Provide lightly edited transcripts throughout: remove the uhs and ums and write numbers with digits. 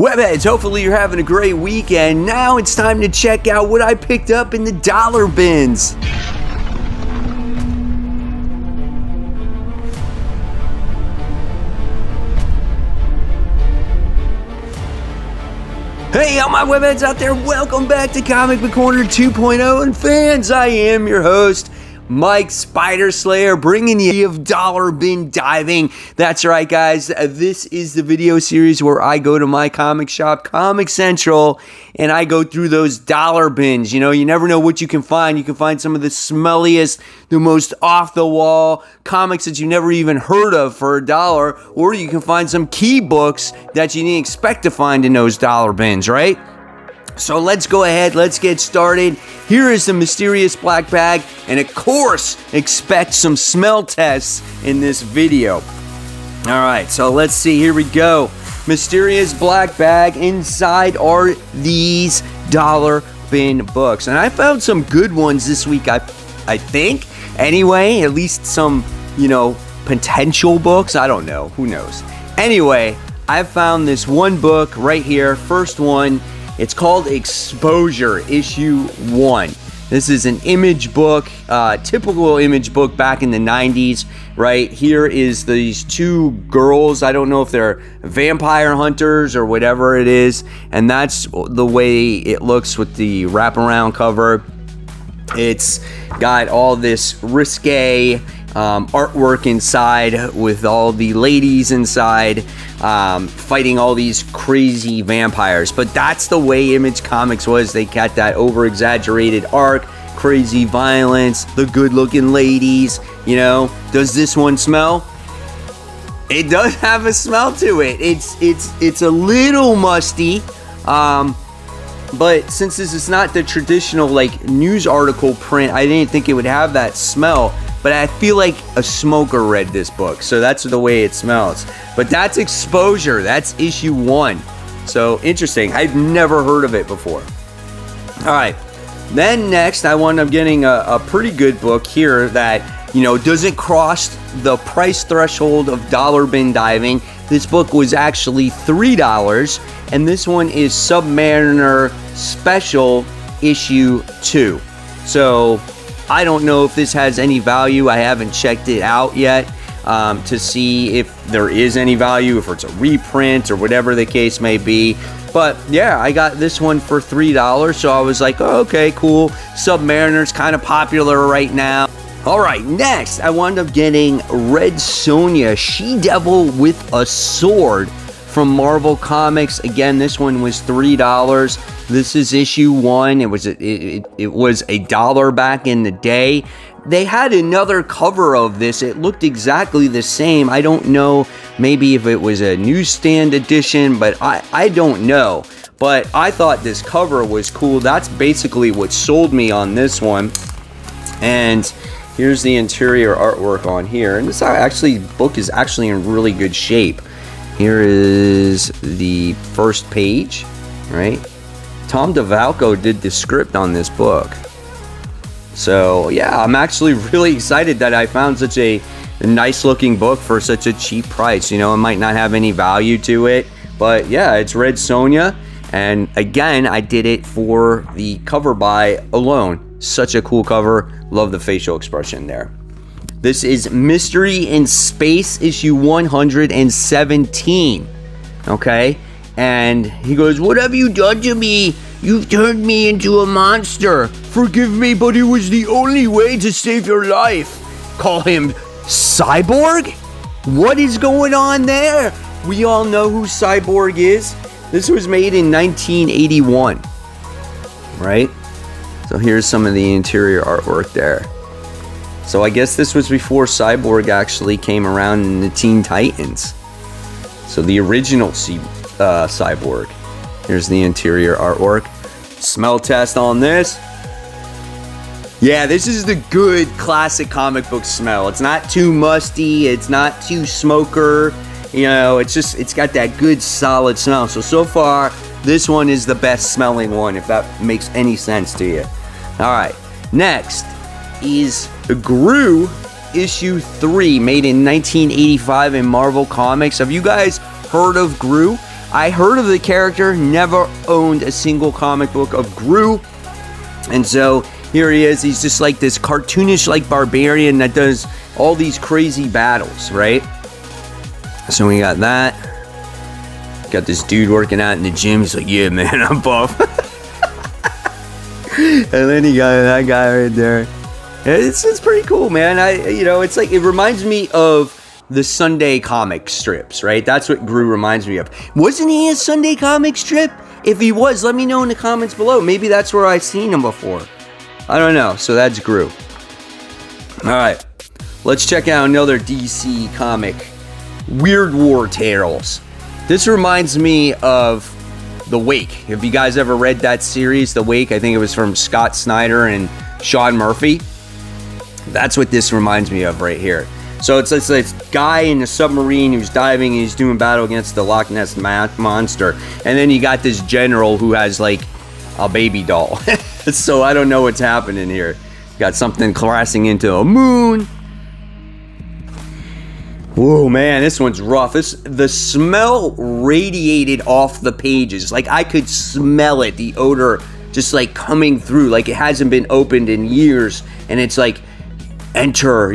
Webheads, hopefully you're having a great weekend. Now it's time to check out what I picked up in the dollar bins. Hey, all my webheads out there, welcome back to Comic Book Corner 2.0. And fans, I am your host, Mike Spider Slayer, bringing you of dollar bin diving. That's right, guys. This is the video series where I go to my comic shop, Comic Central, and I go through those dollar bins. You know, you never know what you can find. You can find some of the smelliest, the most off-the-wall comics that you never even heard of for $1, or you can find some key books that you didn't expect to find in those dollar bins, right? So let's go ahead, let's get started. Here is the mysterious black bag, and of course, expect some smell tests in this video. Alright, so let's see, here we go. Mysterious black bag. Inside are these dollar bin books. And I found some good ones this week, I think. Anyway, at least some, potential books. I don't know, who knows. Anyway, I found this one book right here, first one. It's called Exposure, issue 1. This is an image book, typical image book back in the 90s, right? Here is these two girls. I don't know if they're vampire hunters or whatever it is. And that's the way it looks with the wraparound cover. It's got all this risque artwork inside with all the ladies inside fighting all these crazy vampires. But that's the way Image Comics was. They got that over-exaggerated art, crazy violence, the good-looking ladies. Does this one smell? It does have a smell to it. It's a little musty. But since this is not the traditional news article print, I didn't think it would have that smell. But I feel like a smoker read this book, so that's the way it smells. But that's Exposure. That's issue 1. So interesting. I've never heard of it before. All right. Then next, I wound up getting a pretty good book here that doesn't cross the price threshold of dollar bin diving. This book was actually $3, and this one is Submariner Special Issue 2. So I don't know if this has any value. I haven't checked it out yet to see if there is any value, if it's a reprint or whatever the case may be. But yeah, I got this one for $3, so I was like, oh, okay, cool. Submariner's kind of popular right now. All right, next, I wound up getting Red Sonja, She-Devil with a Sword from Marvel Comics. Again, this one was $3. This is issue 1. It was $1 back in the day. They had another cover of this. It looked exactly the same. I don't know, maybe if it was a newsstand edition, but I don't know. But I thought this cover was cool. That's basically what sold me on this one. And here's the interior artwork on here. And this book is actually in really good shape. Here is the first page, right? Tom DeValco did the script on this book. So yeah, I'm actually really excited that I found such a nice looking book for such a cheap price. It might not have any value to it, but yeah, it's Red Sonja. And again, I did it for the cover buy alone. Such a cool cover. Love the facial expression there. This is Mystery in Space, issue 117. Okay? And he goes, "What have you done to me? You've turned me into a monster. Forgive me, but it was the only way to save your life." Call him Cyborg? What is going on there? We all know who Cyborg is. This was made in 1981. Right? So here's some of the interior artwork there. So I guess this was before Cyborg actually came around in the Teen Titans. So the original Cyborg. Here's the interior artwork. Smell test on this. Yeah, this is the good classic comic book smell. It's not too musty. It's not too smoker. It's got that good solid smell. So far, this one is the best smelling one, if that makes any sense to you. All right, next is Gru issue 3, made in 1985 in Marvel Comics. Have you guys heard of Gru? I heard of the character, never owned a single comic book of Gru. And so here he is. He's just like this cartoonish like barbarian that does all these crazy battles, right? So we got that. Got this dude working out in the gym. He's like, yeah, man, I'm buff. And then you got that guy right there. It's pretty cool, man. It's like, it reminds me of the Sunday comic strips, right? That's what Gru reminds me of. Wasn't he a Sunday comic strip? If he was, let me know in the comments below. Maybe that's where I've seen him before. I don't know. So that's Gru. All right. Let's check out another DC comic. Weird War Tales. This reminds me of The Wake. Have you guys ever read that series, The Wake? I think it was from Scott Snyder and Sean Murphy. That's what this reminds me of right here. So it's this guy in a submarine who's diving and he's doing battle against the Loch Ness monster. And then you got this general who has like a baby doll. So I don't know what's happening here. Got something crashing into a moon. Whoa, man, this one's rough. The smell radiated off the pages. Like I could smell it, the odor just like coming through. Like it hasn't been opened in years. And it's like, enter,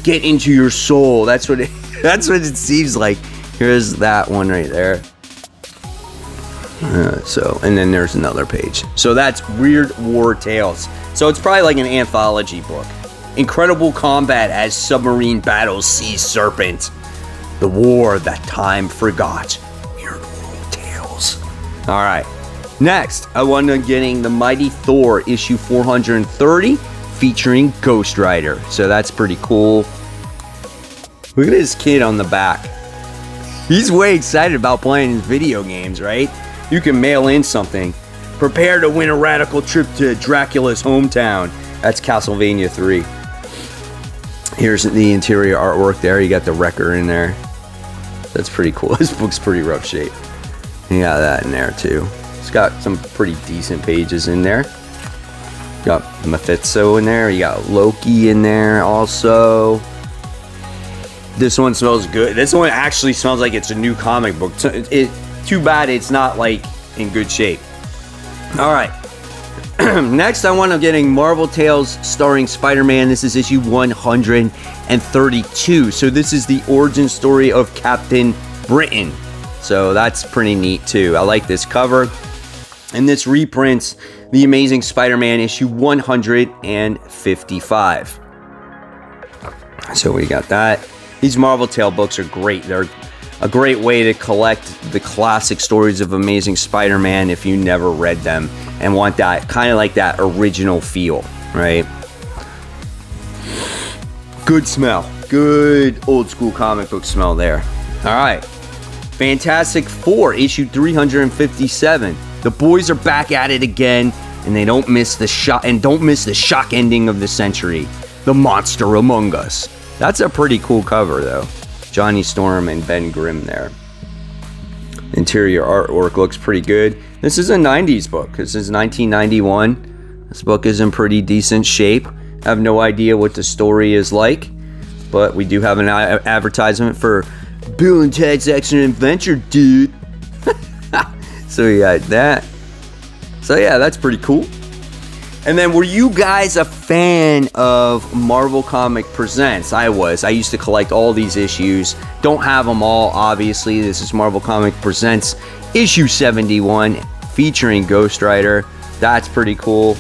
get into your soul. That's what it seems like. Here's that one right there. And then there's another page. So that's Weird War Tales. So it's probably like an anthology book. Incredible combat as submarine battles sea serpent. The war that time forgot. Weird War Tales. All right. Next, I wound up getting The Mighty Thor issue 430 featuring Ghost Rider. So that's pretty cool. Look at this kid on the back. He's way excited about playing his video games, right? You can mail in something. Prepare to win a radical trip to Dracula's hometown. That's Castlevania 3. Here's the interior artwork there. You got the wrecker in there. That's pretty cool. This book's pretty rough shape. You got that in there too. It's got some pretty decent pages in there. Got Mephisto in there. You got Loki in there also. This one smells good. This one actually smells like it's a new comic book. Too bad it's not like in good shape. All right. Next, I want to getting Marvel Tales starring Spider-Man. This is issue 132. So this is the origin story of Captain Britain. So that's pretty neat too. I like this cover. And this reprints The Amazing Spider-Man issue 155. So we got that. These Marvel Tale books are great. They're a great way to collect the classic stories of Amazing Spider-Man if you never read them and want that kind of like that original feel, right? Good smell. Good old school comic book smell there. All right. Fantastic Four, issue 357. The boys are back at it again, and they don't miss the shock ending of the century. The Monster Among Us. That's a pretty cool cover, though. Johnny Storm and Ben Grimm there. Interior artwork looks pretty good. This is a 90s book. This is 1991. This book is in pretty decent shape. I have no idea what the story is like, but we do have an advertisement for Bill and Ted's Excellent Adventure, dude. So we got that. So yeah, that's pretty cool. And then, were you guys a fan of Marvel Comic Presents? I was. I used to collect all these issues. Don't have them all, obviously. This is Marvel Comic Presents issue 71 featuring Ghost Rider. That's pretty cool.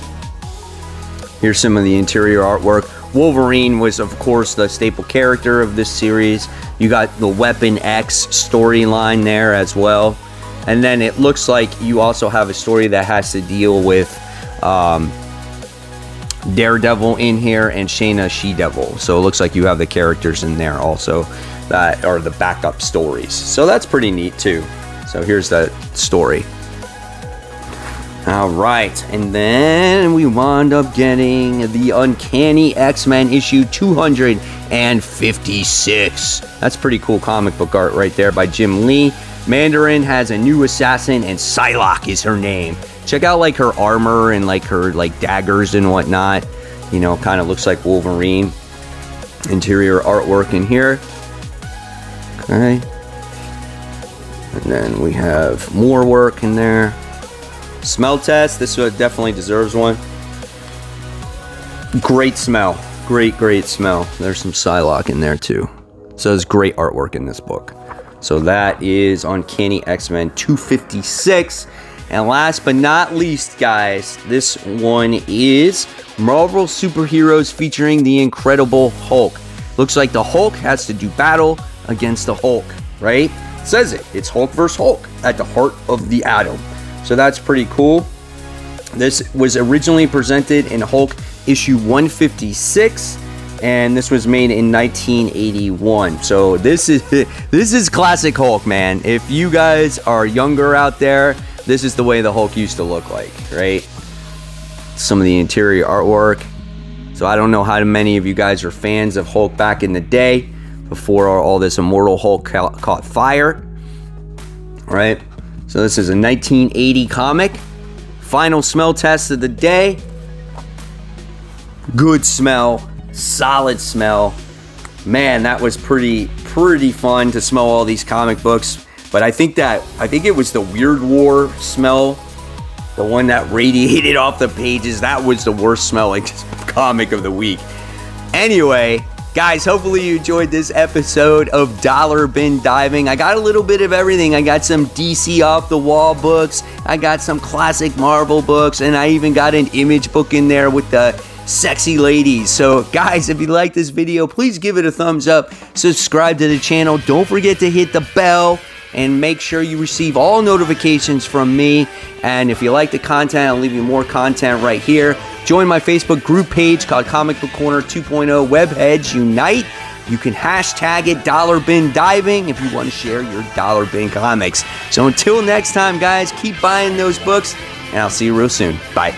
Here's some of the interior artwork. Wolverine was, of course, the staple character of this series. You got the Weapon X storyline there as well. And then it looks like you also have a story that has to deal with Daredevil in here and Shayna She-Devil. So it looks like you have the characters in there also that are the backup stories. So that's pretty neat too. So here's that story. All right, and then we wound up getting the Uncanny X-Men issue 256. That's pretty cool comic book art right there by Jim Lee. Mandarin has a new assassin, and Psylocke is her name. Check out like her armor and like her like daggers and whatnot. You know, kind of looks like Wolverine. Interior artwork in here. Okay. And then we have more work in there. Smell test. This one definitely deserves one. Great smell. Great smell. There's some Psylocke in there too. So there's great artwork in this book. So that is Uncanny X-Men 256. And last but not least, guys, this one is Marvel Superheroes featuring the Incredible Hulk. Looks like the Hulk has to do battle against the Hulk, right? It says it. It's Hulk versus Hulk at the heart of the atom. So that's pretty cool. This was originally presented in Hulk issue 156, and this was made in 1981. So this is classic Hulk, man. If you guys are younger out there, this is the way the Hulk used to look like, right? Some of the interior artwork. So I don't know how many of you guys are fans of Hulk back in the day, before all this Immortal Hulk caught fire, right? So this is a 1980 comic. Final smell test of the day. Good smell, solid smell. Man, that was pretty fun to smell all these comic books. But I think it was the Weird War smell, the one that radiated off the pages. That was the worst smelling comic of the week. Anyway, guys, hopefully you enjoyed this episode of Dollar Bin Diving. I got a little bit of everything. I got some DC off the wall books. I got some classic Marvel books, and I even got an Image book in there with the sexy ladies. So guys, if you like this video, please give it a thumbs up, subscribe to the channel, don't forget to hit the bell, and make sure you receive all notifications from me. And if you like the content, I'll leave you more content right here. Join my Facebook group page called Comic Book Corner 2.0 Webheads Unite. You can hashtag it Dollar Bin Diving if you want to share your Dollar Bin comics. So until next time, guys, keep buying those books, and I'll see you real soon. Bye.